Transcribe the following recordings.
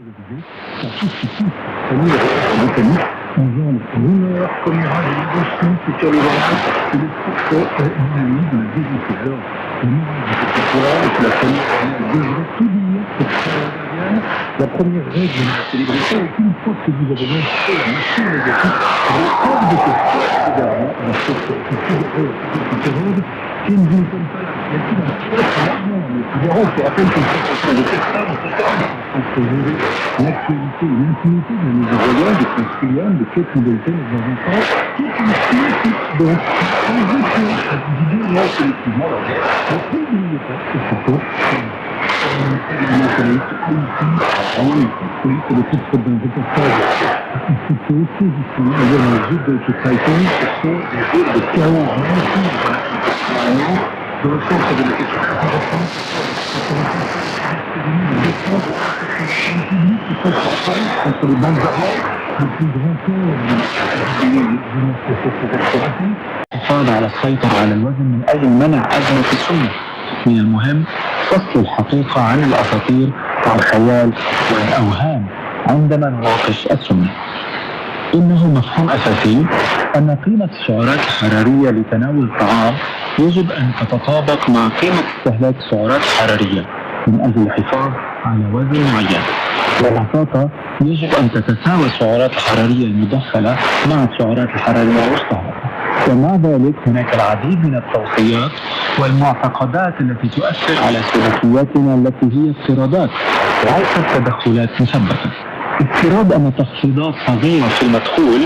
télévisée, pour tout ce qui touche la mécanique, on voit les rumeurs, commérage et négociations sur les voyages, et les propres dynamiques de la DGT. Alors, le mirage de cette histoire, et que la famille devrait tout dire pour faire la gardienne. La première règle de la célébrité est qu'une fois que vous avez lancé la machine médiatique, les hors de question également, à la chose qui figurait à cette période, qui ne vous donne pas la signature d'un autre argent. Mais Figaro se rappelle qu'une conception de Tecsun, entre l'actualité et l'intimité de la maison royale, de Prince William, de Kate Middleton et de leurs enfants, toute une cinétique. Donc, on veut que cette vidéo là collectivement la guerre. Mais n'oubliez pas que c'est pas oui, c'est le titre d'un reportage intitulé Saisissant. D'ailleurs, les jeux de Tecsun, ce sont des jeux de chaos magnifiques dans le centre de la question contre les bandes armées, le plus grand الحفاظ على السيطرة على الوزن من أجل منع أزمة السمنة. من المهم فصل الحقيقة عن الأساطير والخيال والأوهام عندما نناقش السمنة. إنه مفهوم أساسي أن قيمة السعرات الحرارية لتناول الطعام يجب أن تتطابق مع قيمة استهلاك السعرات الحرارية من أجل الحفاظ على وزن معين. ببساطة يجب أن تتساوى السعرات الحرارية المدخلة مع السعرات الحرارية المستهلكة. ومع ذلك هناك العديد من التوصيات والمعتقدات التي تؤثر على سلوكياتنا التي هي افتراضات وليست تدخلات مثبتة. افتراض أن تخفيضات صغيرة في مدخول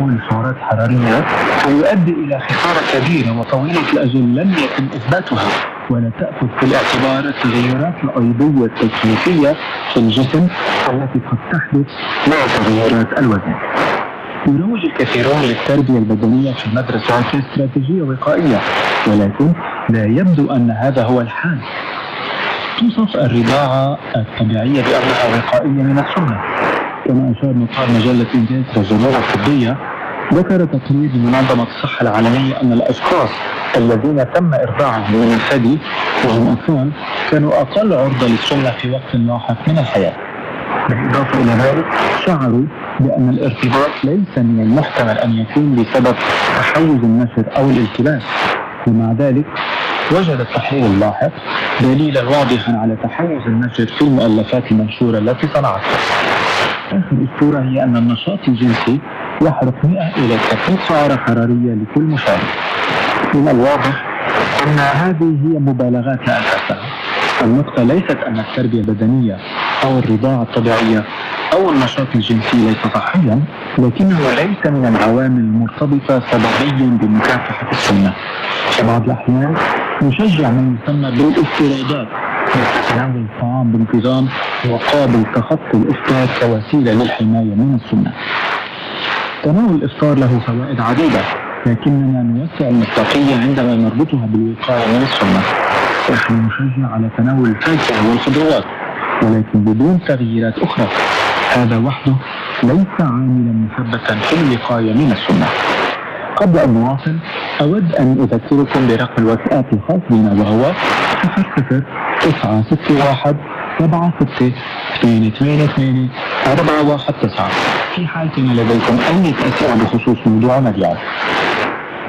السعرات الحرارية سيؤدي إلى خسارة كبيرة وطويلة الأجل لم يتم إثباتها ولا تأخذ في الاعتبار التغيرات الأيضية التكنيكية في الجسم التي قد تحدث مع تغيرات الوزن. يروج الكثيرون للتربية البدنية في المدرسة كاستراتيجية وقائية، ولكن لا يبدو أن هذا هو الحال. توصف الرضاعة الطبيعية بأنها وقائية من السمنة، كما أشار مقال مجلة إنجاز الجمهورية الطبية. ذكر تقرير منظمة الصحة العالمية أن الأشخاص الذين تم إرضاعهم من الثدي وهم أطفال كانوا أقل عرضة للسمنة في وقت لاحق من الحياة. بالإضافة إلى ذلك شعروا بأن الارتباط ليس من المحتمل أن يكون بسبب تحوز النشر أو الالتباس، ومع ذلك وجد التحليل اللاحق دليلا واضحا على تحوز النشر في المؤلفات المنشورة التي صنعتها. آخر أسطورة هي أن النشاط الجنسي يحرق 100 إلى 30 سعرة حرارية لكل مشارك. من الواضح أن هذه هي مبالغات لا أساس لها. النقطة ليست أن التربية البدنية أو الرضاعة الطبيعية أو النشاط الجنسي ليس صحيا، لكنه ليس من العوامل المرتبطة سببيا بمكافحة السمنة. في بعض الأحيان نشجع ما يسمى بالافتراضات مثل تناول الطعام بانتظام مقابل تخطي الإفطار كوسيلة للحماية من السمنة. تناول الإفطار له فوائد عديدة، لكننا نوسع المصداقية عندما نربطها بالوقاية من السمنة. نحن نشجع على تناول الفاكهة والخضروات ولكن بدون تغييرات أخرى. هذا وحده ليس عاملا مثبتا في الوقاية من السمنة. قبل أن نواصل أود أن أذكركم برقم الواتساب الخاص بنا وهو 00961 76 419 في حال كان لديكم أي أسئلة بخصوص موضوع مديار.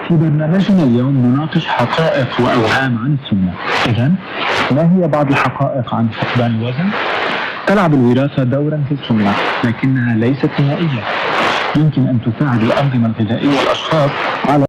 في برنامجنا اليوم نناقش حقائق وأوهام عن السمنة. إذن ما هي بعض الحقائق عن فقدان الوزن؟ تلعب الوراثة دورا في السمنة لكنها ليست نهائية. يمكن أن تساعد الأنظمة الغذائية والأشخاص على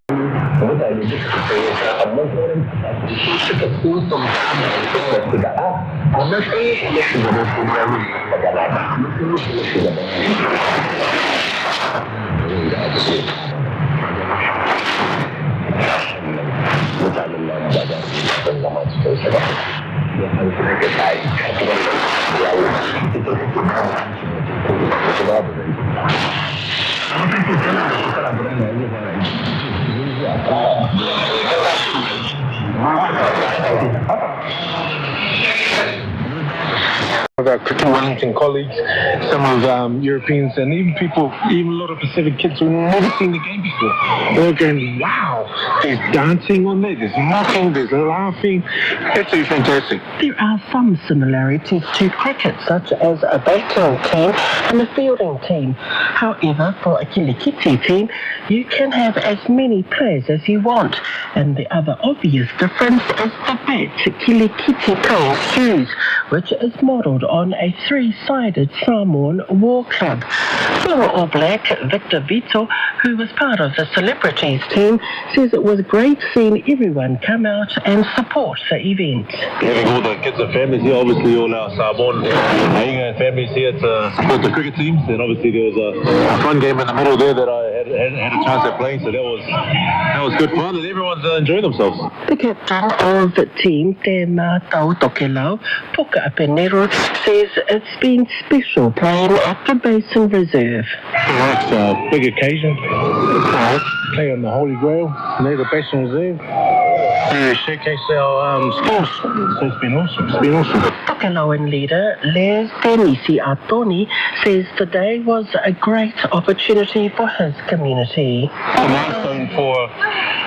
cricket Wellington colleagues, some of Europeans, and even a lot of Pacific kids who've never seen the game before. They're going, wow, there's dancing on there, there's knocking, there's laughing. It's fantastic. There are some similarities to cricket, such as a batting team and a fielding team. However, for a kilikiti team, you can have as many players as you want. And the other obvious difference is the bat kilikiti playing shoes, which is modelled on a three-sided Samoan war club. Former All Black Victor Vito, who was part of the celebrities team, says it was great seeing everyone come out and support the event. Having all the kids and families here, obviously all our Samoan and families here to support the cricket teams, and obviously there was a fun game in the middle there that I had a chance at playing, so that was good fun, and everyone's enjoying themselves. The captain of the team, Te Mātau Tokelau, Puka Apenero, says it's been special playing at the Basin Reserve. It's a big occasion. Play on the Holy Grail, near the Basin Reserve. To showcase our skills. So it's been awesome. Tokelauan leader Les Denisi Atoni says today was a great opportunity for his community. A milestone for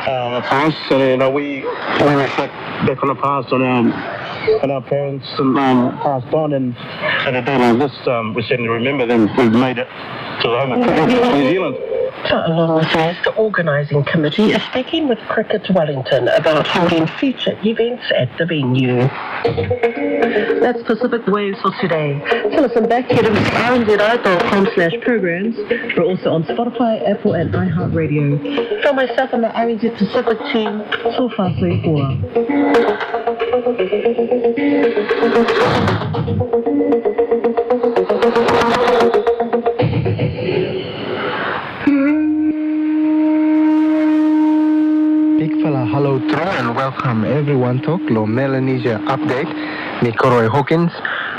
us, and we reflect back on the past, on our parents passed on, and a day like this, we certainly remember them. We've made it to the home of New Zealand. Along with this, the organising committee is speaking with Cricket Wellington about holding future events at the venue. That's Pacific Waves for today. To listen back, head over to rnzi.com/programs. We're also on Spotify, Apple and iHeartRadio. From myself and the RNZ Pacific team, so far so Hello and welcome everyone to Lo Melanesia Update. Me Koroi Hawkins.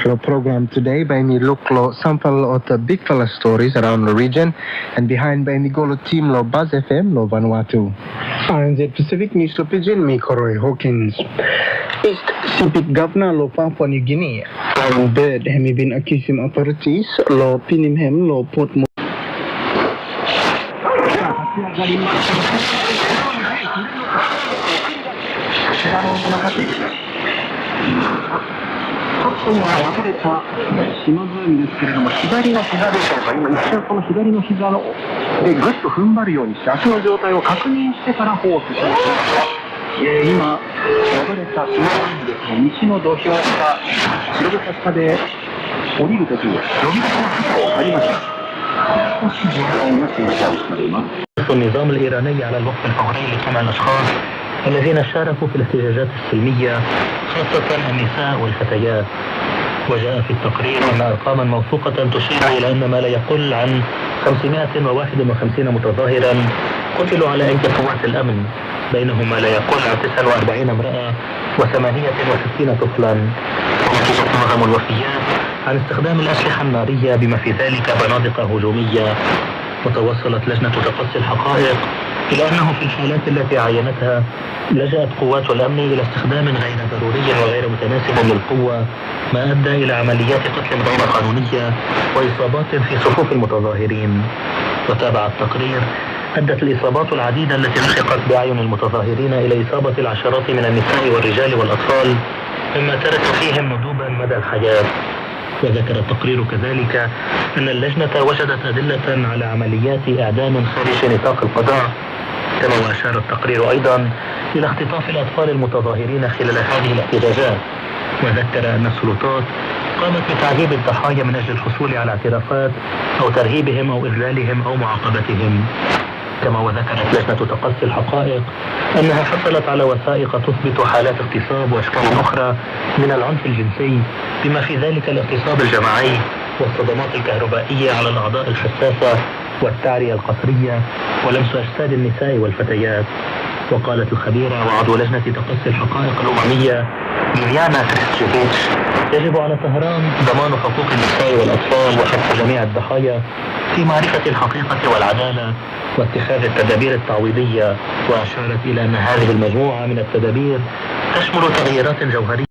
Lo program today by me look lo sample of the big fella stories around the region, and behind by me go lo team lo Buzz FM lo Vanuatu. RNZ Pacific News lo Pigeon me Koroi Hawkins. East Civic Governor lo Papua New Guinea, Aaron Bird, have been accusing authorities lo pinim hem lo Port Mo. النظام الإيراني على الوقف الفوري لجميع الأشخاص الذين شاركوا في الاحتجاجات السلمية، خاصة النساء والفتيات. وجاء في التقرير أن أرقاما موثوقة تشير إلى أن ما لا يقل عن 551 متظاهرا قتلوا على أيدي قوات الأمن، بينهم ما لا يقل عن 49 امرأة و68 طفلا. ونتيجة معظم الوفيات عن استخدام الأسلحة النارية بما في ذلك بنادق هجومية. وتوصلت لجنة تقصي الحقائق إلى أنه في الحالات التي عاينتها لجأت قوات الأمن إلى استخدام غير ضروري وغير متناسب للقوة، ما أدى إلى عمليات قتل غير قانونية وإصابات في صفوف المتظاهرين. وتابع التقرير أدت الإصابات العديدة التي لحقت بأعين المتظاهرين إلى إصابة العشرات من النساء والرجال والأطفال، مما ترك فيهم ندوبا مدى الحياة. وذكر التقرير كذلك أن اللجنة وجدت أدلة على عمليات إعدام خارج نطاق القضاء، كما وأشار التقرير أيضا إلى اختطاف الأطفال المتظاهرين خلال هذه الاحتجاجات. وذكر أن السلطات قامت بتعذيب الضحايا من أجل الحصول على اعترافات أو ترهيبهم أو إذلالهم أو معاقبتهم. كما وذكرت لجنة تقصي الحقائق أنها حصلت على وثائق تثبت حالات اغتصاب وأشكال أخرى من العنف الجنسي، بما في ذلك الاغتصاب الجماعي والصدمات الكهربائية على الأعضاء الحساسة والتعرية القسرية ولمس أجساد النساء والفتيات. وقالت الخبيرة وعضو لجنة تقصي الحقائق الأممية ميريانا كريستشيفيتش: يجب على طهران ضمان حقوق النساء والأطفال وحق جميع الضحايا في معرفة الحقيقة والعدالة واتخاذ التدابير التعويضية. وأشارت إلى أن هذه المجموعة من التدابير تشمل تغييرات جوهرية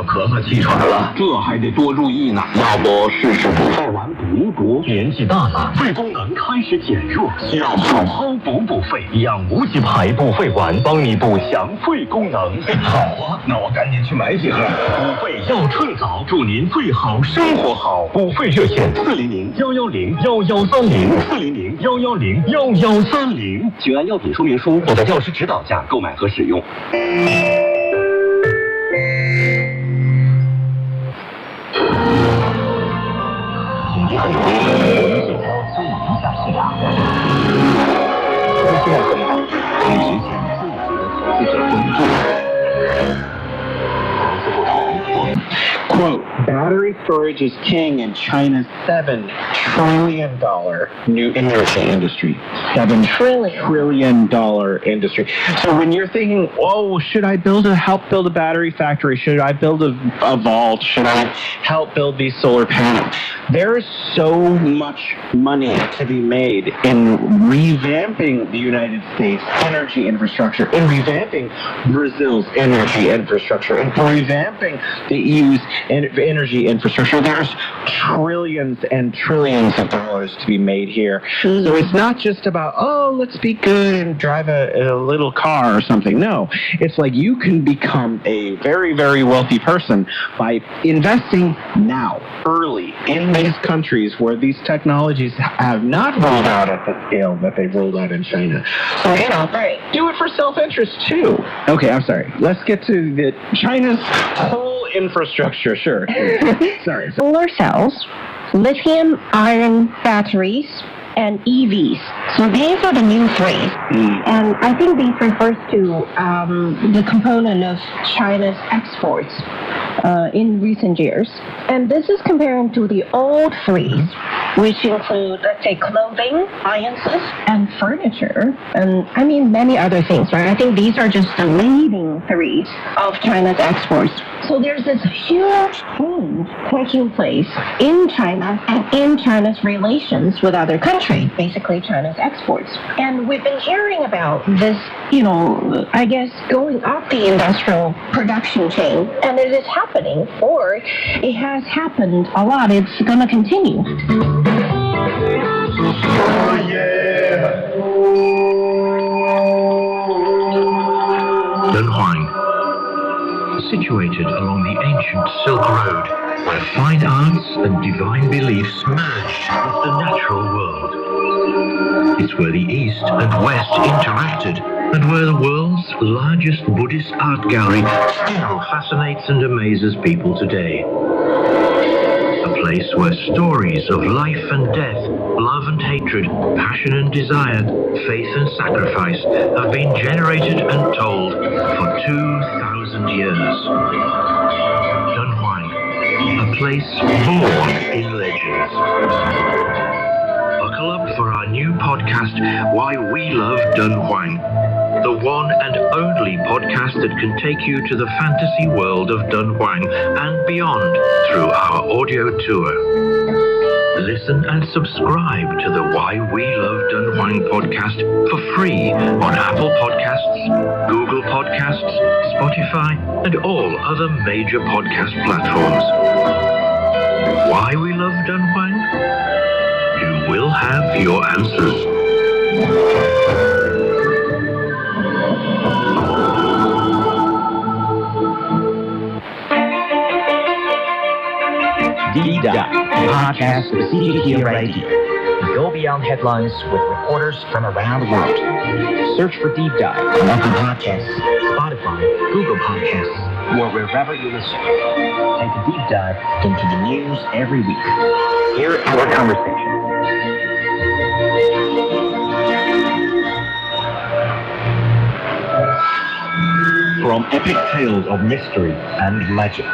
要咳嗽气喘了，这还得多注意呢。要不试试补肺丸补补？年纪大了，肺功能开始减弱，需要好好补肺。养无极牌补肺丸，帮你补强肺功能。好啊，那我赶紧去买几盒。补肺要趁早，祝您肺好生活好。补肺热线400-110-1130，400-110-1130，请按药品说明书或在药师指导下购买和使用。很多文字它最影响市场。现在可以实现自己的投资者关注。Quote, battery storage is king in China's $7 trillion new energy industry. $7 trillion industry. So when you're thinking, oh, should I help build a battery factory? Should I build a vault? Should I help build these solar panels? There is so much money to be made in revamping the United States energy infrastructure, in revamping Brazil's energy infrastructure, in revamping the EU's energy infrastructure. There's trillions and trillions of dollars to be made here. So it's not just about, oh, let's be good and drive a little car or something. No, it's like you can become a very, very wealthy person by investing now, early, in these countries where these technologies have not rolled out at the scale that they've rolled out in China. So, do it for self-interest too. Okay, I'm sorry. Let's get to China's whole infrastructure. Sure. Sorry. Solar cells, lithium-ion batteries, and EVs. So these are the new three. And I think this refers to the component of China's exports in recent years. And this is comparing to the old three, which include, let's say, clothing, appliances, and furniture, and I mean many other things, right? I think these are just the leading three of China's exports. So there's this huge change taking place in China and in China's relations with other countries, basically China's exports. And we've been hearing about this, I guess, going up the industrial production chain, and it is happening, or it has happened a lot. It's going to continue. Oh, yeah. Dunhuang, situated along the ancient Silk Road, where fine arts and divine beliefs merged with the natural world. It's where the East and West interacted, and where the world's largest Buddhist art gallery still fascinates and amazes people today. A place where stories of life and death, love and hatred, passion and desire, faith and sacrifice have been generated and told for 2,000 years. Dunhuang, a place born in legends. Buckle up for our new podcast, Why We Love Dunhuang, the one and only podcast that can take you to the fantasy world of Dunhuang and beyond through our audio tour. Listen and subscribe to the Why We Love Dunhuang podcast for free on Apple Podcasts, Google Podcasts, Spotify, and all other major podcast platforms. Why We Love Dunhuang? You will have your answers. Deep Dive, podcast with CGT Radio. Go beyond headlines with reporters from around the world. Search for Deep Dive on Apple Podcasts, Spotify, Google Podcasts, or wherever you listen. Take a deep dive into the news every week. Hear our conversation. From epic tales of mystery and magic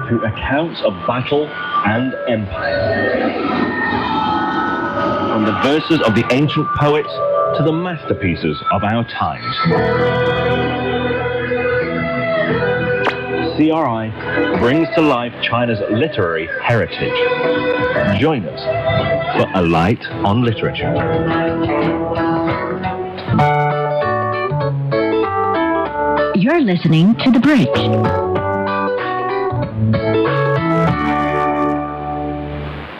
to accounts of battle and empire. From the verses of the ancient poets to the masterpieces of our times. CRI brings to life China's literary heritage. Join us for A Light on Literature. You're listening to The Bridge.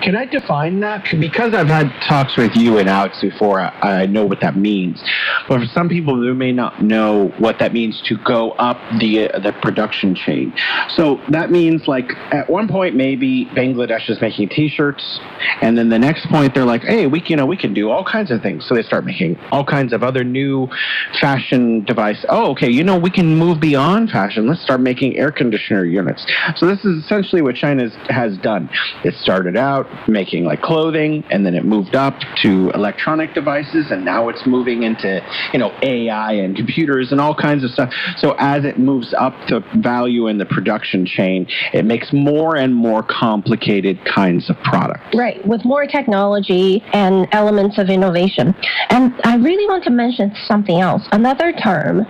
Can I define that? Because I've had talks with you and Alex before, I know what that means. But for some people who may not know what that means to go up the production chain. So that means, like, at one point maybe Bangladesh is making T-shirts, and then the next point they're like, hey, we can do all kinds of things. So they start making all kinds of other new fashion devices. Oh, okay, we can move beyond fashion. Let's start making air conditioner units. So this is essentially what China has done. It started out making like clothing, and then it moved up to electronic devices, and now it's moving into AI and computers and all kinds of stuff. So as it moves up the value in the production chain, it makes more and more complicated kinds of products. Right, with more technology and elements of innovation. And I really want to mention something else. Another term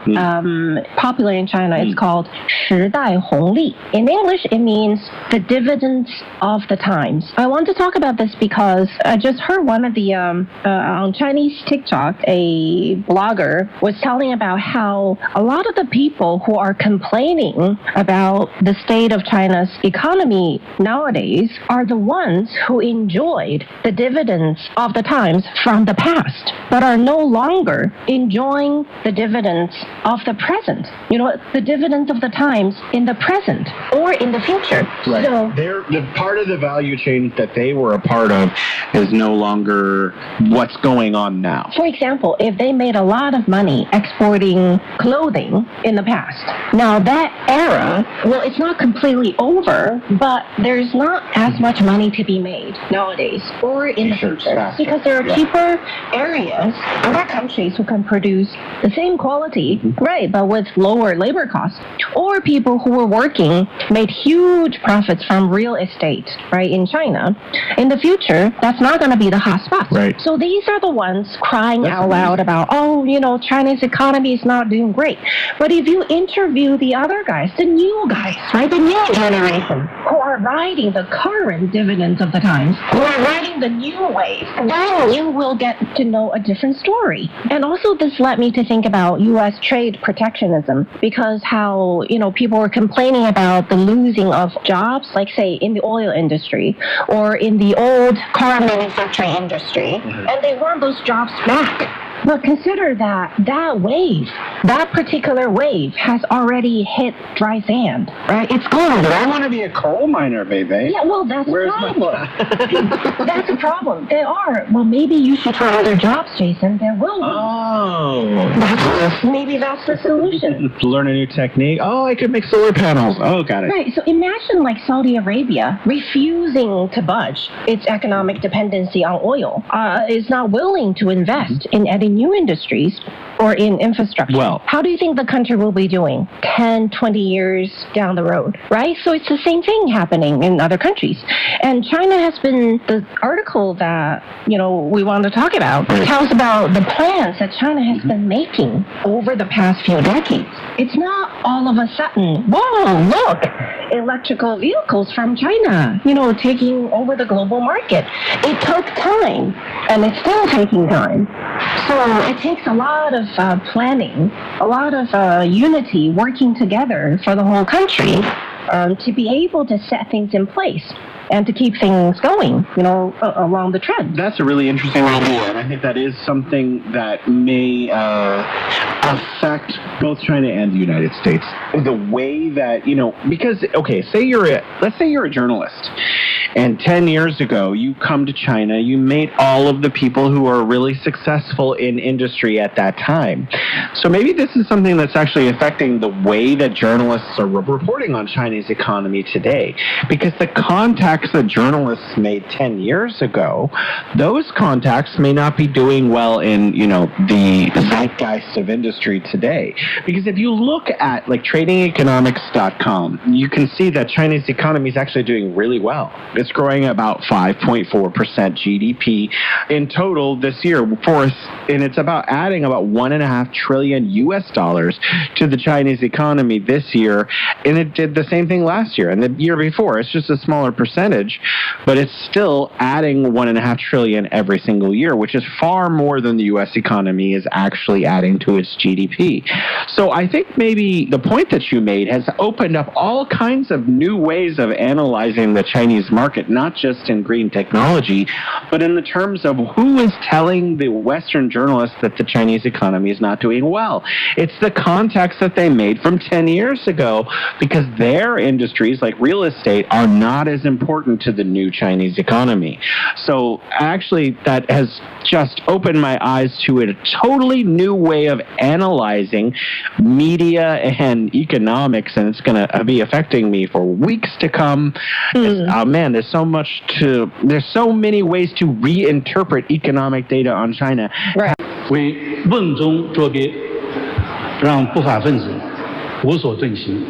popular in China is called 时代红利. In English, it means the dividends of the times. I want to talk about this because I just heard one of the, on Chinese TikTok, a blogger was telling about how a lot of the people who are complaining about the state of China's economy nowadays are the ones who enjoyed the dividends of the times from the past, but are no longer enjoying the dividends of the present. The dividends of the times in the present or in the future. Right. So, the part of the value chain that they were a part of is no longer what's going on now. for example, if they made a lot of money exporting clothing in the past, now that era, well, it's not completely over, but there's not as much money to be made nowadays or in the future because there are cheaper areas, other countries who can produce the same quality, right, but with lower labor costs, or people who were working made huge profits from real estate, right, in China. In the future, that's not going to be the hot spot. Right. So these are the ones crying out loud about, China's economy is not doing great. But if you interview the other guys, the new guys, right, the new generation, who are riding the current dividends of the times, who are riding the new wave, then you will get to know a different story. And also this led me to think about U.S. trade protectionism, because how, people were complaining about the losing of jobs, like say in the oil industry or in the old car manufacturing industry, and they want those jobs back. But consider that particular wave has already hit dry sand, right? It's gone. I want to be a coal miner, baby. Yeah, well, that's a problem. That's a problem. They are. Well, maybe you should try other jobs, Jason. There will be. Oh. Maybe that's the solution. Learn a new technique. Oh, I could make solar panels. Oh, got it. Right. So imagine like Saudi Arabia refusing to budge its economic dependency on oil, is not willing to invest in any new industries or in infrastructure. Well, how do you think the country will be doing 10, 20 years down the road, right? So it's the same thing happening in other countries. And China has been, the article that, we want to talk about tells about the plans that China has been making over the past few decades. It's not all of a sudden, whoa, look, electrical vehicles from China, taking over the global market. It took time, and it's still taking time. So it takes a lot of planning, a lot of unity, working together for the whole country to be able to set things in place and to keep things going, along the trend. That's a really interesting idea, and I think that is something that may affect both China and the United States. The way that, because, okay, let's say you're a journalist, and 10 years ago, you come to China, you meet all of the people who are really successful in industry at that time. So maybe this is something that's actually affecting the way that journalists are reporting on Chinese economy today, because the contacts that journalists made 10 years ago, those contacts may not be doing well in, the zeitgeist of industry today. Because if you look at like tradingeconomics.com, you can see that China's economy is actually doing really well. It's growing about 5.4% GDP in total this year, and it's about adding about $1.5 trillion US to the Chinese economy this year, and it did the same thing last year and the year before. It's just a smaller percentage, but it's still adding $1.5 trillion every single year, which is far more than the US economy is actually adding to its GDP. So I think maybe the point that you made has opened up all kinds of new ways of analyzing the Chinese market market, not just in green technology, but in the terms of who is telling the Western journalists that the Chinese economy is not doing well. It's the context that they made from 10 years ago, because their industries, like real estate, are not as important to the new Chinese economy. So actually, that has just opened my eyes to a totally new way of analyzing media and economics, and it's going to be affecting me for weeks to come. Oh man, there's so many ways to reinterpret economic data on China. Right. 为瓮中捉鳖，让不法分子无所遁形，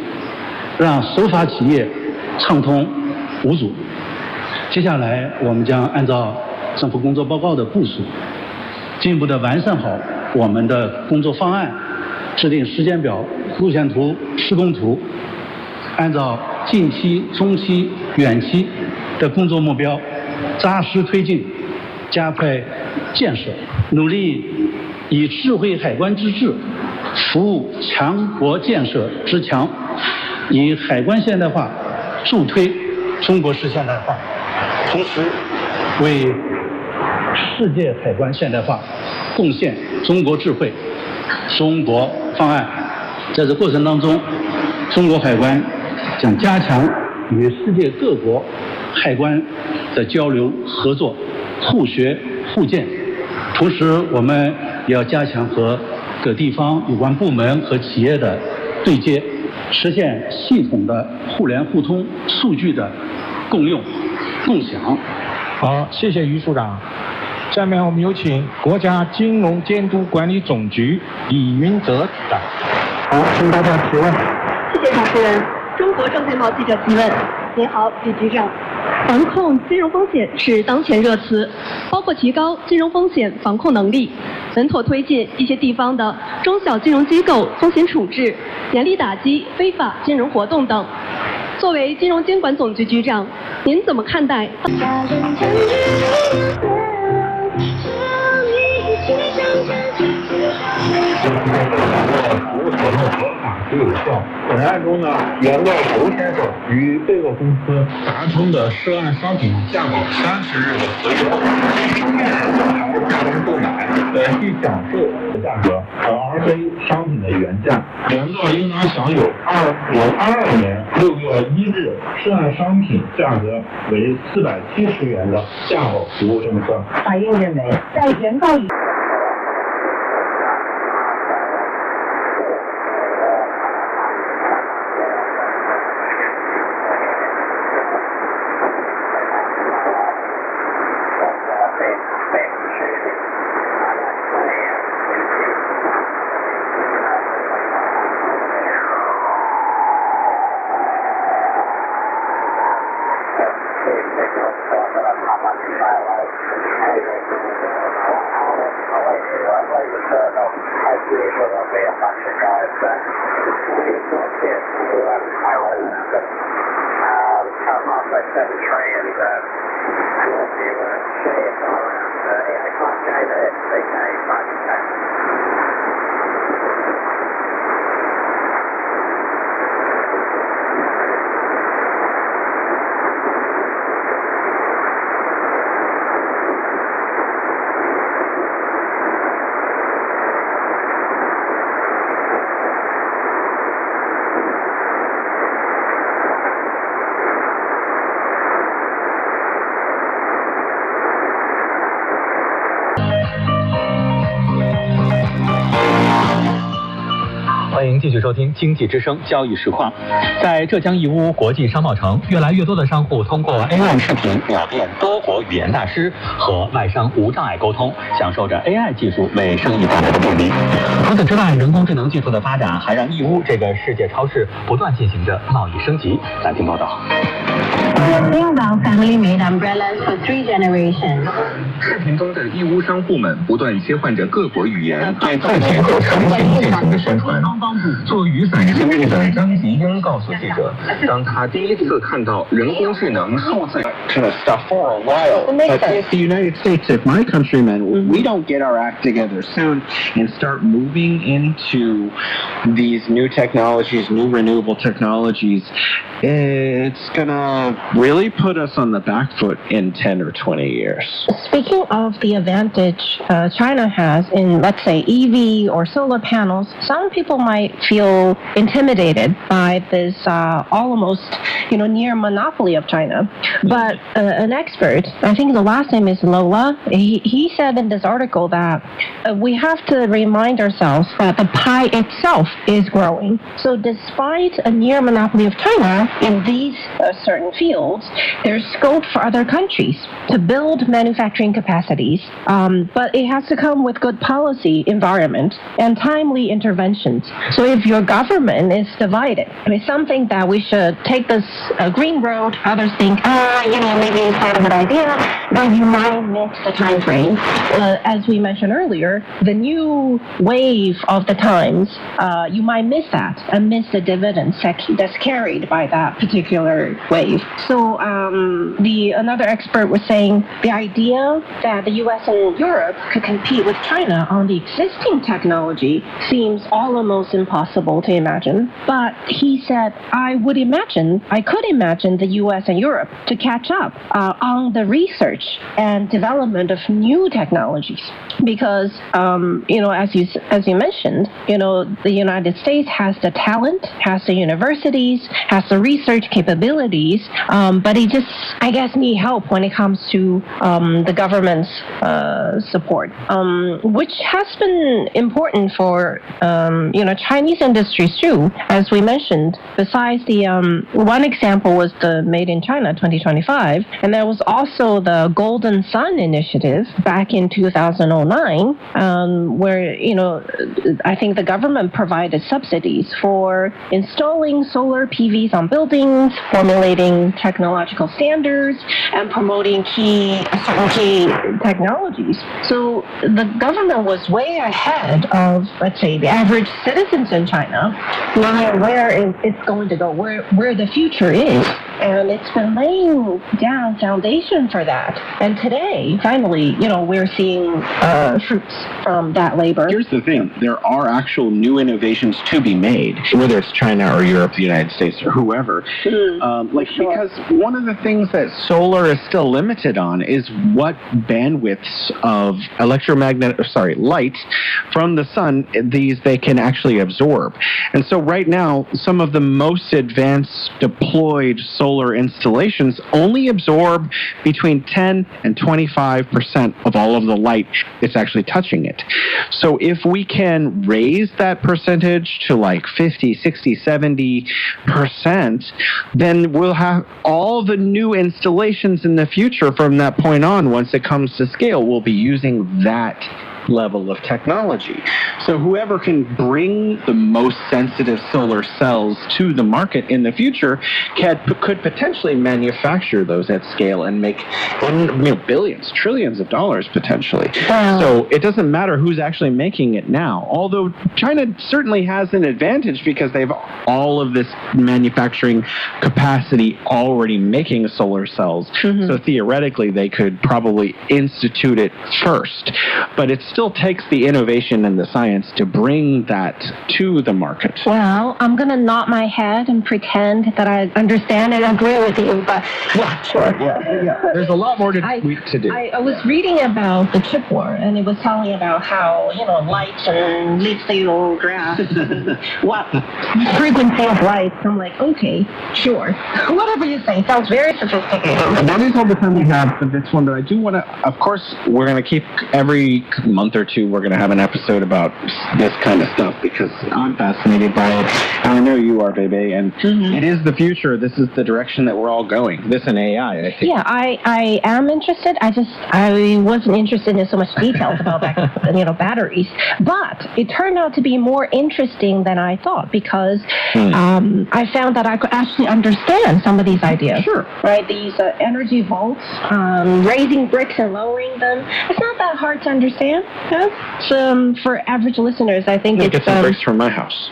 让守法企业畅通无阻。接下来，我们将按照政府工作报告的部署，进一步的完善好我们的工作方案，制定时间表、路线图、施工图，按照近期、中期、远期的工作目标，扎实推进，加快建设，努力以智慧海关之智，服务强国建设之强，以海关现代化助推中国式现代化，同时为世界海关现代化贡献中国智慧、中国方案。在这过程当中，中国海关将加强与世界各国海关的交流合作，互学互鉴。同时，我们也要加强和各地方有关部门和企业的对接，实现系统的互联互通、数据的共用、共享。好，谢谢于处长。下面我们有请国家金融监督管理总局李云泽局长。好，请大家提问。谢谢主持人。中国证券报记者提问。您好，李局长。防控金融风险是当前热词，包括提高金融风险防控能力，稳妥推进一些地方的中小金融机构风险处置，严厉打击非法金融活动等。作为金融监管总局局长，您怎么看待？服务合同合法且有效。本案中呢，原告刘先生与这个公司达成的涉案商品价保30日的合约，书面上还价单购买，即享受的价格，而非商品的原价。原告应当享有2022年6月1日涉案商品价格为470元的价保服务政策。法院认为，在原告与欢迎继续收听经济之声交易实况。在浙江义乌国际商贸城，越来越多的商户通过 AI 视频秒变多国语言大师，和外商无障碍沟通，享受着 AI 技术为生意带来的便利。除此之外，人工智能技术的发展还让义乌这个世界超市不断进行着贸易升级。来听报道。Innisfail family made umbrellas for 3 generations. 视频中的义乌商户们不断切换着各国语言，对赚钱和诚信进行着宣传。做雨伞生意的张吉英告诉记者，当他第一次看到人工智能数字 stuff for a while. But if the United States, if my countrymen, we don't get our act together soon and start moving into these new technologies, new renewable technologies, it's gonna really put us on the back foot in 10 or 20 years. Speaking of the advantage China has in, let's say, EV or solar panels, some people might feel intimidated by this almost, near monopoly of China. But an expert, I think the last name is Lola, he said in this article that we have to remind ourselves that the pie itself is growing. So despite a near monopoly of China in these certain fields, there's scope for other countries to build manufacturing capacities, but it has to come with good policy environment and timely interventions. So if your government is divided, it's something that we should take this green road. Others think, maybe it's not a good idea, but you might miss the time frame. As we mentioned earlier, the new wave of the times, you might miss that and miss the dividends that's carried by that particular wave. So another expert was saying the idea that the U.S. and Europe could compete with China on the existing technology seems almost impossible to imagine. But he said, I could imagine the U.S. and Europe to catch up on the research and development of new technologies. Because, as you mentioned, the United States has the talent, has the universities, has the research capabilities, but it just, I guess, need help when it comes to the government's support, which has been important for, Chinese industries too. As we mentioned, besides the one example was the Made in China 2025, and there was also the Golden Sun Initiative back in 2009, where, I think the government provided subsidies for installing solar PVs on buildings, formulating technological standards, and promoting certain key technologies. So the government was way ahead of, let's say, the average citizens in China, knowing where it's going to go, where the future is. And it's been laying down foundation for that. And today, finally, we're seeing fruits from that labor. Here's the thing. There are actual new innovations to be made, whether it's China or Europe, the United States, or whoever. Because one of the things that solar is still limited on is what bandwidths of light from the sun they can actually absorb. And so right now, some of the most advanced deployed solar installations only absorb between 10 and 25% of all of the light that's actually touching it. So if we can raise that percentage to like 50, 60, 70%, then we'll have all the new installations in the future from that point on. Once it comes to scale, we'll be using that level of technology. So whoever can bring the most sensitive solar cells to the market in the future could potentially manufacture those at scale and make billions, trillions of dollars potentially. Wow. So it doesn't matter who's actually making it now. Although China certainly has an advantage because they have all of this manufacturing capacity already making solar cells. Mm-hmm. So theoretically they could probably institute it first. But it still takes the innovation and the science to bring that to the market. Well, I'm going to nod my head and pretend that I understand and agree with you, but yeah, sure. Yeah. There's a lot more to do. I was reading about the chip war, and it was telling about how, light and lithium graphs, what frequency of light. I'm like, okay, sure. Whatever you say. Sounds very sophisticated. That is all the time we have for this one, but I do want to, of course, we're going to keep every month or two, we're going to have an episode about this kind of stuff because I'm fascinated by it. And I know you are, baby. And it is the future. This is the direction that we're all going. This and AI, I think. Yeah, I am interested. I wasn't interested in so much details about batteries. But it turned out to be more interesting than I thought because I found that I could actually understand some of these ideas. Sure. Right? These energy vaults, raising bricks and lowering them. It's not that hard to understand. For average listeners, I think it's... Get some bricks from my house.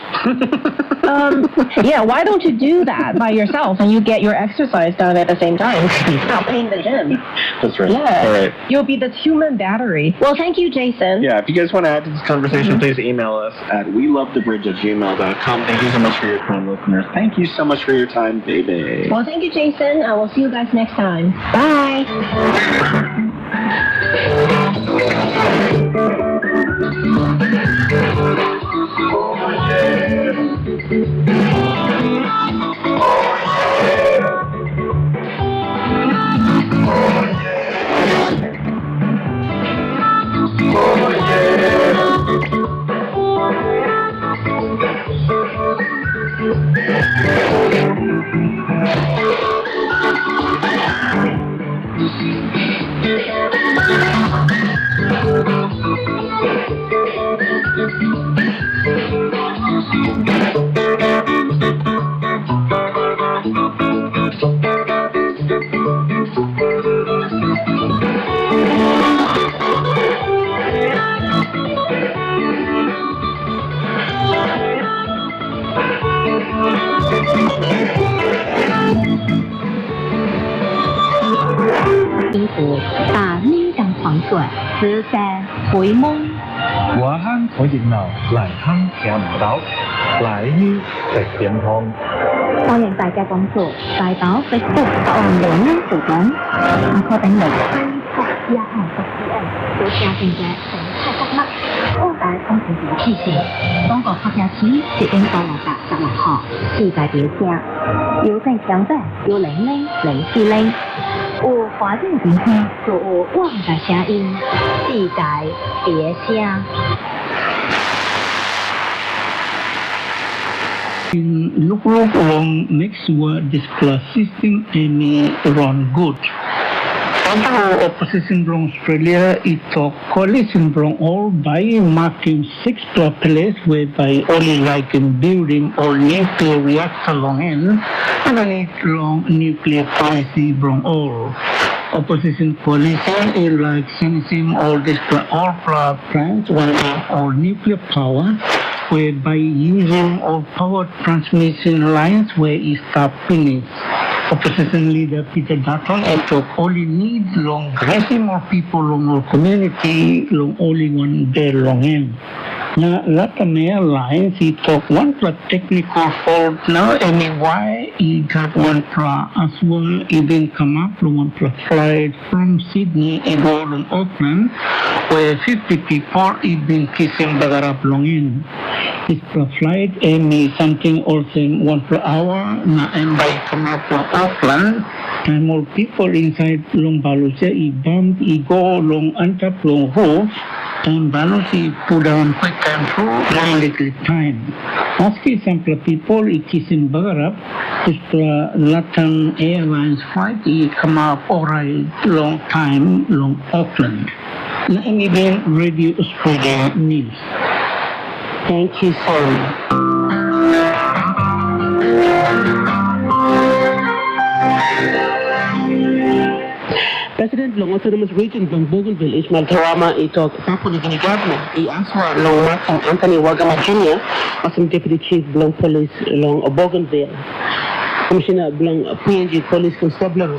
Yeah, why don't you do that by yourself and you get your exercise done at the same time? Stop paying the gym. That's right. Yeah. All right. You'll be the human battery. Well, thank you, Jason. Yeah, if you guys want to add to this conversation, please email us at welovethebridge@gmail.com. Thank you so much for your time, listeners. Thank you so much for your time, baby. Well, thank you, Jason. I will see you guys next time. Bye.大呢等黃水，此在回夢。外坑好熱鬧，嚟坑聽唔到，嚟於食點通。歡迎大家關注大島 Facebook 答案聯音條款，確定嚟Facebook 1號6CN 到下邊嘅整體福乜。大通訊提示：中國客家區接應到來達16號，世界表價，有正強者有000400。有華語電話就有旺的聲音，世界別聲。Look along next word display system any run good. Although opposition from Australia it coalition from all by marking 6 place whereby only like in building or nuclear reactor long end and any long nuclear policy from all. Opposition coalition is like sensing all destroy all power plants or nuclear power whereby using all power transmission lines where it stop finish. Opposition leader Peter Dutton talk only needs long aggressive more people long or community long only one day long end. Now Latamere lines he talk one plus technical fault now and why he got one plus as well even come up from one plus flight from Sydney and Golden Auckland where 50 people even kissing Bagarap long in. This plus flight and something also 1 per hour now and by come up from Auckland and more people inside long Balusia he bump he go long untap long roof and Balusia put down quick and through long little time. Asking some people he kissing Bagarap this Latam Airlines flight he come up alright long time long Auckland. Now and even Radio Australia News. Thank you so much. President ng Autonomous Region ng Bougainville, Ismail Tarama, ito Papua New Guinea government. I-aswa ng Anthony Wagama Jr. as Deputy Chief ng Police ng Bougainville. Commissioner ng PNG Police Constabulary.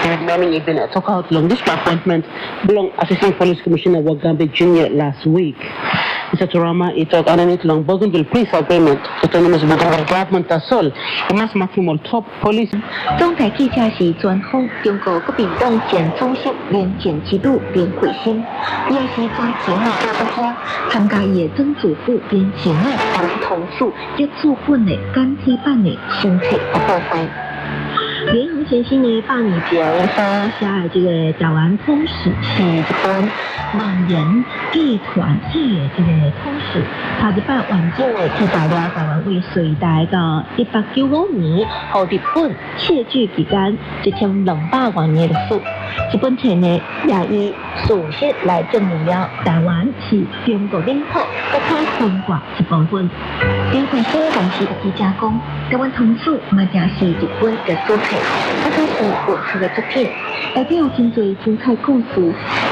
Namin even talk out long this appointment ng Assistant Police Commissioner Wagambe Jr. last week. Mr. Tarama, ito ananit lang Bougainville Peace Agreement, Autonomous Bougainville Government Tasol, imas maximal top police. 中台记者是专访中国国民党前主席连前之路连慧欣，也是专前的大家参加野政主妇连前的党同属一组本的简体版的新册的部分。联合前新的8年前所写的这个台湾通史是一本万人集团体的这个通史，它一版完整的记载了台湾为隋代到1895年后日本窃据期间1200多年的历史。这本册呢也以事实来证明了台湾是中国领土不可分割一部分。连慧欣当时的记者讲，台湾通史嘛正是一本的主册。这开始我出的作品，内底有真侪精彩故事，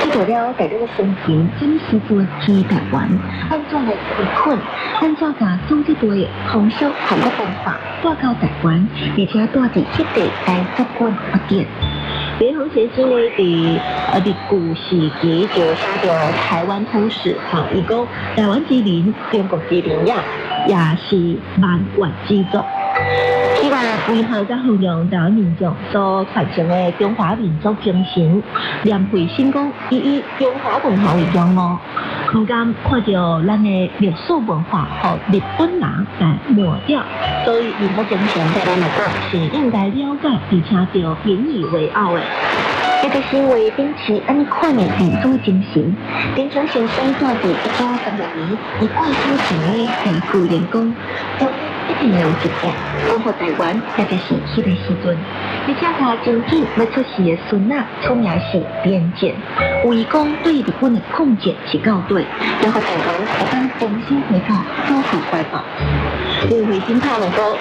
记录了大家的生平，什么时阵去台湾，安怎来围困，安怎甲总这辈风俗和个文化带到台湾，而且带伫迄地来接管发展。连洪先生呢，伫古时期就写着台湾通史，伊讲台湾之林，中国之林也是万万之作。希望危害甲弘扬台湾民众所传承的中华民族精神，念会新讲以中华文化为骄傲，唔甘看到咱的历史文化和日本人来抹掉，所以民族精神对咱来讲是应该了解，而且要引以为傲的。这个是为秉持安尼款的民族精神，丁春先生带伫136年，以冠军前的人固员工，一定有一点，讲互台湾，特别是迄个时阵，而且他真紧要出世的孙仔，出名是边检，有意讲对日本的控制是到底，要互台湾会当重新回到祖国怀抱。因为今他们说。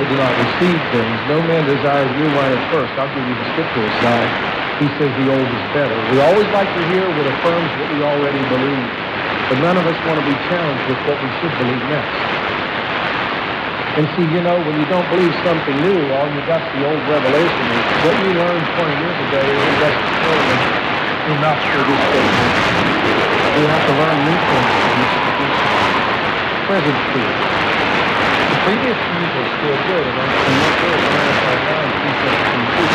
do not receive things. No man desires new wine at first. I'll give you the scriptural side. He says the old is better. We always like to hear what affirms what we already believe. but none of us want to be challenged with what we should believe next. And see, you know, when you don't believe something new, all you got's the old revelation. What you learned 20 years ago isn't necessarily enough for this day. We have to learn new things to be present truth. The previous things are still good, and I'm not sure if I'm right now and see something new.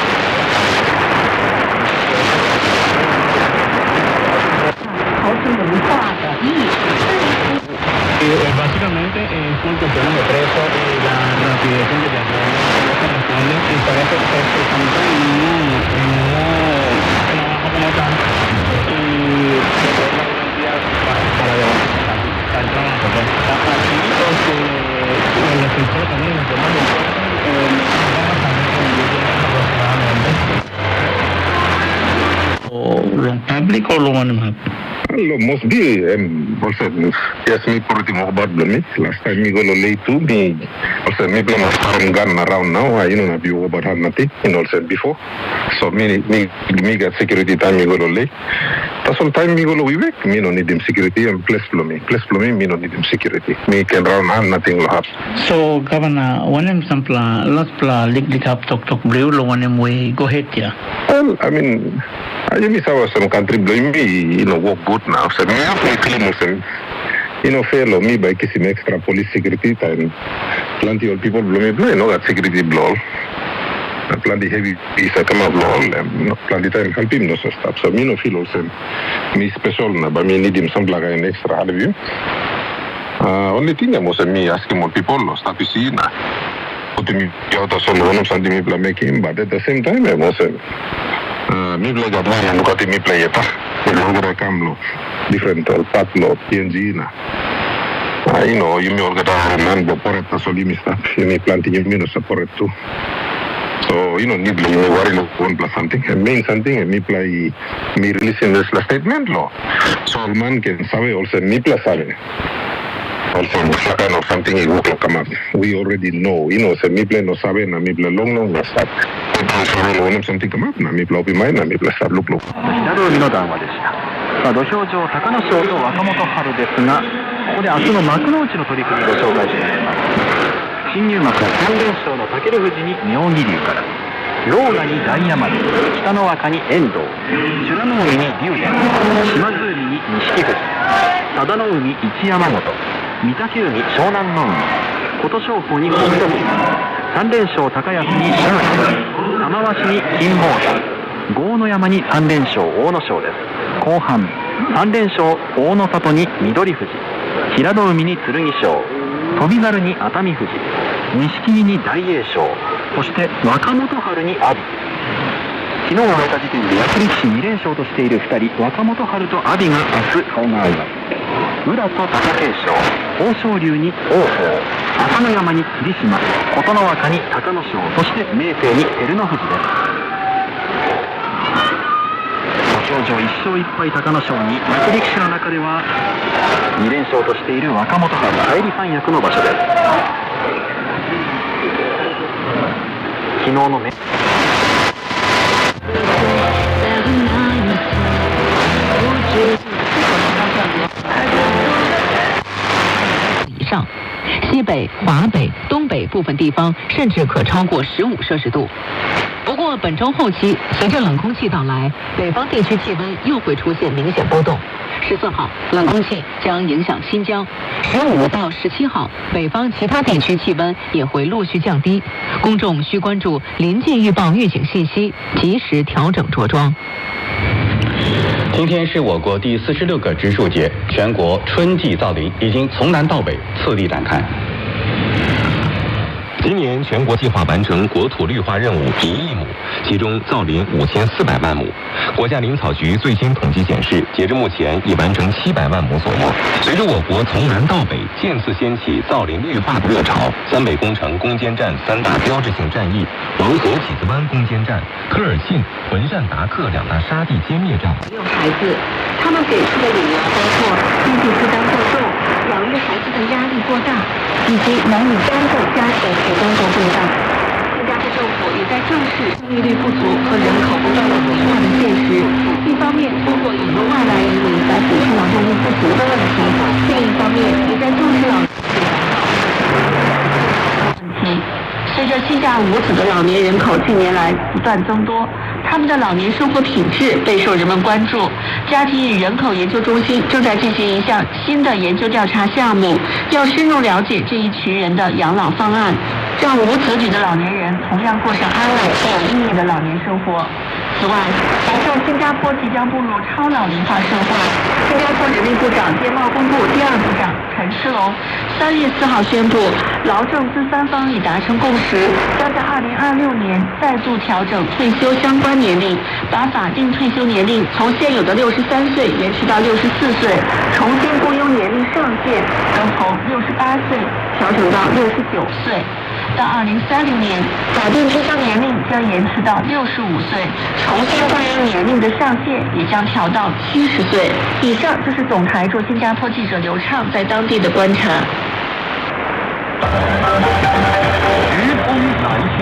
Básicamente es por cuestiones de precio y la rapidez en que ya se responde y por eso precisamente no trabajo como tal y para llevar el trabajo. Aquí porque el escritor también me informa de long public or long one. Well, must be, also, yes, me pretty more about me. Last time me go to late too, me, also, me play my farm gun around now, you know, be about had nothing, also before. So, me got security time, me go to late. But sometimes me go to Vivek, me don't need them security, and plus me, me don't need them security. Me can run hand, nothing will happen. So, Governor, when I'm sampla, lots of lick up, talk, blue, when I'm way, go ahead, yeah. Well, I mean, I miss our some country blame me, you know, walk good now. So, me have to claim myself. You know, fail me by kissing extra police security time. Plenty of people blow me blow, you know, that security blow. Plenty heavy piece I come out blow, plenty time help him no stop. So, me no feel also me special, but me need him some like an extra out of you. Only thing I must me asking more people, stop you see now. Put me out of some one of something me make him, but at the same time, I must me play got one and look at me play it. Different path law, PNG na. You know, you may all get a man, but for it, so you may stop. You may plant in your support it too. So, you know, need to worry one plus something. And mean something, and me play me releasing this statement law. So, man can say also me plus sabe. Also, this kind of something it will come up. We already know, you know, so me play no sabe, na me play long, na stop. Something come up, na me play open mind, na me play stop look. 土俵上、隆の勝と若元春ですが、ここで明日の幕内の取り組みをご紹介していきます。新入幕3連勝の武富士に妙義龍から、狼雅に大山で、北の若に遠藤、美ら海に竜電、島津海に錦富士、佐田の海一山本、御嶽海湘南の海、琴勝峰に北勝富士、3連勝高安に白鳥、玉鷲に金毛山、豪ノ山に3連勝阿武咲です。後半3連勝大野里に翠富士、平戸海に剣翔、翔猿に熱海富士、錦木に大栄翔、そして若元春に阿炎。昨日を終えた時点で役力士2連勝としている2人、若元春と阿炎が明日顔が合います。宇良と貴景勝、豊昇龍に王鵬、朝乃山に霧島、琴ノ若に隆の勝、そして明生に照ノ富士です。表情1勝1敗隆の勝に、役力士の中では2連勝としている若元春返り三役の場所です。昨日のね以上，西北、华北、东北部分地方甚至可超过15摄氏度。不过本周后期，随着冷空气到来，北方地区气温又会出现明显波动。14号，冷空气将影响新疆；15到17号，北方其他地区气温也会陆续降低。公众需关注临近预报预警信息，及时调整着装。今天是我国第46个植树节，全国春季造林已经从南到北次第展开。今年全国计划完成国土绿化任务1亿亩，其中造林5400万亩。国家林草局最新统计显示，截至目前已完成700万亩左右。随着我国从南到北渐次掀起造林绿化的热潮，三北工程攻坚战3大标志性战役，黄河起子湾攻坚战、科尔沁、浑善达克2大沙地歼灭战。6孩子，他们给出的理由包括经济负担过重、养育孩子的压力过大，以及难以担负家庭负担过重大。新加坡政府也在在正视生育率不足和人口不断老龄化的现实，一方面通过引入外来移民来补充劳动力不足的问题，另一方面也在重视老人问题。随着膝下无子的老年人口近年来不断增多，他们的老年生活品质备受人们关注。家庭与人口研究中心正在进行一项新的研究调查项目，要深入了解这一群人的养老方案，让无子女的老年人同样过上安稳且有意义的老年生活。此外，随着新加坡即将步入超老龄化社会，新加坡人民部长兼贸工部第2部长陈诗龙3月4号宣布，劳政资三方已达成共识，将在2026年再度调整退休相关年龄，把法定退休年龄从现有的63岁延迟到64岁，重新雇佣年龄上限则从68岁调整到69岁。到2030年，法定退休年龄将延迟到65岁，重新雇佣年龄的上限也将调到70岁。以上就是总台驻新加坡记者刘畅在当地的观察。直通南区。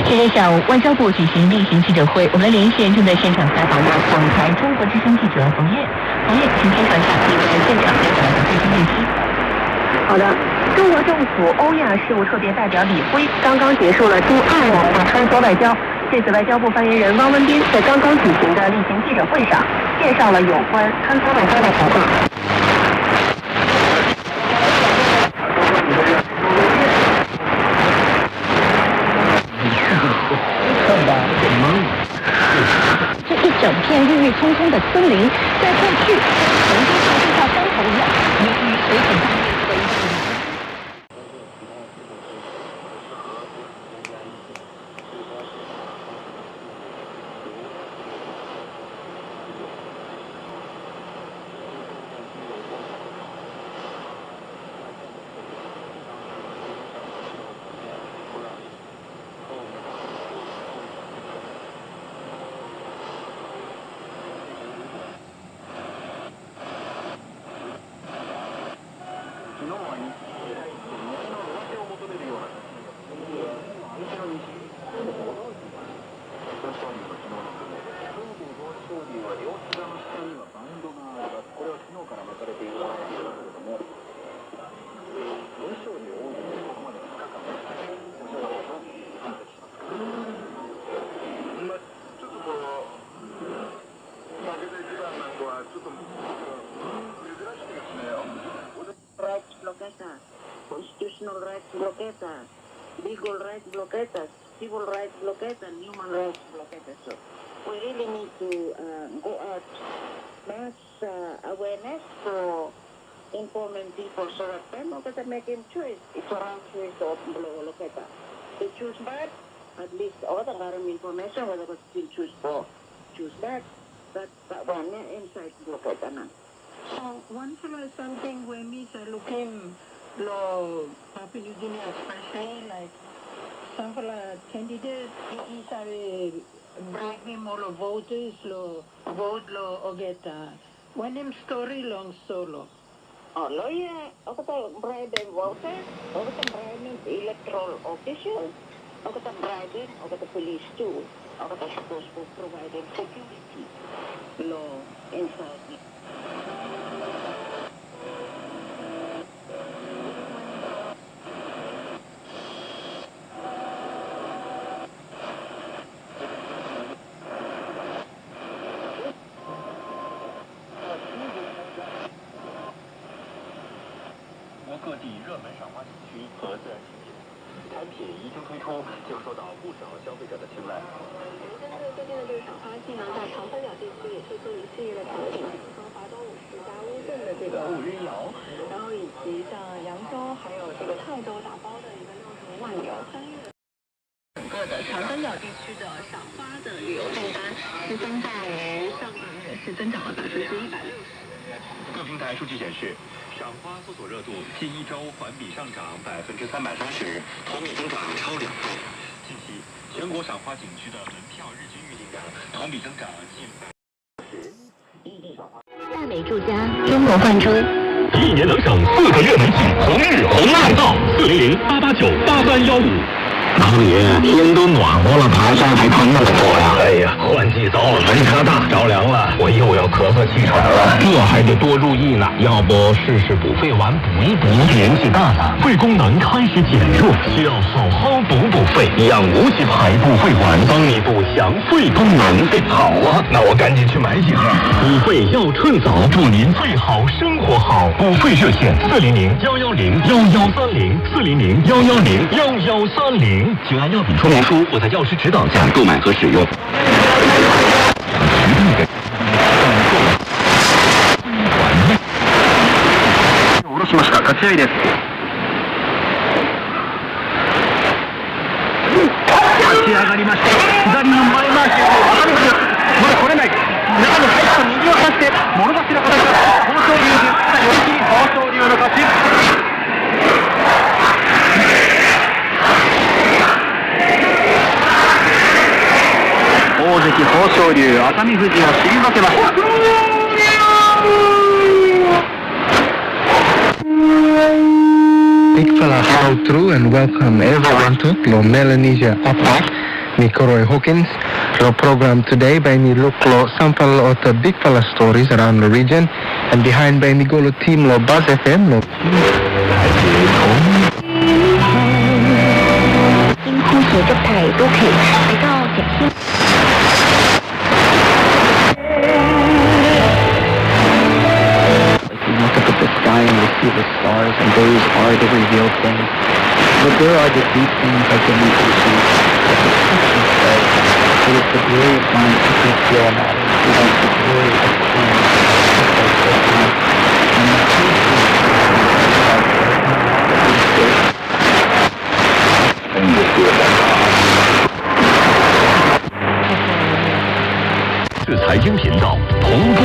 今天下午，外交部举行例行记者会，我们连线正在现场采访的总台中国之声记者冯燕。冯燕，请介绍一下你在现场采访的最新信息。好的，中国政府欧亚事务特别代表李辉刚刚结束了驻爱尔兰穿梭外交。对此，外交部发言人汪文斌在刚刚举行的例行记者会上介绍了有关穿梭外交的情况。这一整片郁郁葱葱的森林，在过去曾经像这条山头一样，由于水土方面的一个constitutional rights blockaders, legal rights blockaders, civil rights blockaders, and human rights blockaders. So we really need to go out mass awareness for informing people so that they're not going to make a choice. It's a wrong choice of blockaders. They choose bad, at least all the current information whether they still choose bad. That one inside blockaders. So one fellow is something where me looking low Papua New Guinea especially like some fellow candidate is a bribing all the voters low vote low or get when him story long solo. Oh lawyer, okay, bribing voters, okay, bribing electoral officials, okay, bribing, okay, police too, okay, supposed to provide security law inside. 各地热门赏花景区和自然景点产品一经推出，就受到不少消费者的青睐。针对最近的这个赏花季呢，在长三角地区也推出一系列的产品，比如说华东50家乌镇的这个5日游，然后以及像扬州还有这个泰州打包的一个65万游。3月整个的长三角地区的赏花的旅游订单是相较于上个月是增长了160%。各平台数据显示，赏花搜索热度近1周环比上涨330%，同比增长超2倍。近期，全国赏花景区的门票日均预订量同比增长近大美住家，中国换车，1年能省4个月煤气，红日红爱造40088988315。哪里？天都暖和了，爬山还碰那么多呀？哎呀，换季糟了，温差大，着凉了，我又要咳嗽气喘了，这还得多注意呢。要不试试补肺丸补一补？年纪大了，肺功能开始减弱，需要好好补肺。养无极排补肺丸，帮你补强肺功能。好啊，那我赶紧去买几盒。补肺要趁早，祝您肺好生活好。补肺热线400-110-1110，400-110-1130，请按药品说明书或在药师指导下购买和使用。下ろしました。立ち合いです。立ち上がりました。左の前回し、当たりです。まだ取れない。中に入った右を差して、物差しの形だ。豊昇龍で打った寄り切り、豊昇龍の勝ち。大関豊昇龍、熱海富士を退けました。Big fella, how through and welcome everyone to Lo Melanesia Update. Mi Koroy Hawkins. Lo program today by mi look lo sample of the big fella stories around the region, and behind by mi go lo team lo Buzz FM lo. 經空氣觸提都期比較直接。Look up at the sky and we see the stars, and those are the revealed things. But there are the deep things like the mutation, like the Tecsun says, it is the brilliant mind that can feel matter. It is the glory of change, just like this one. And the truth is, 是财经频道同步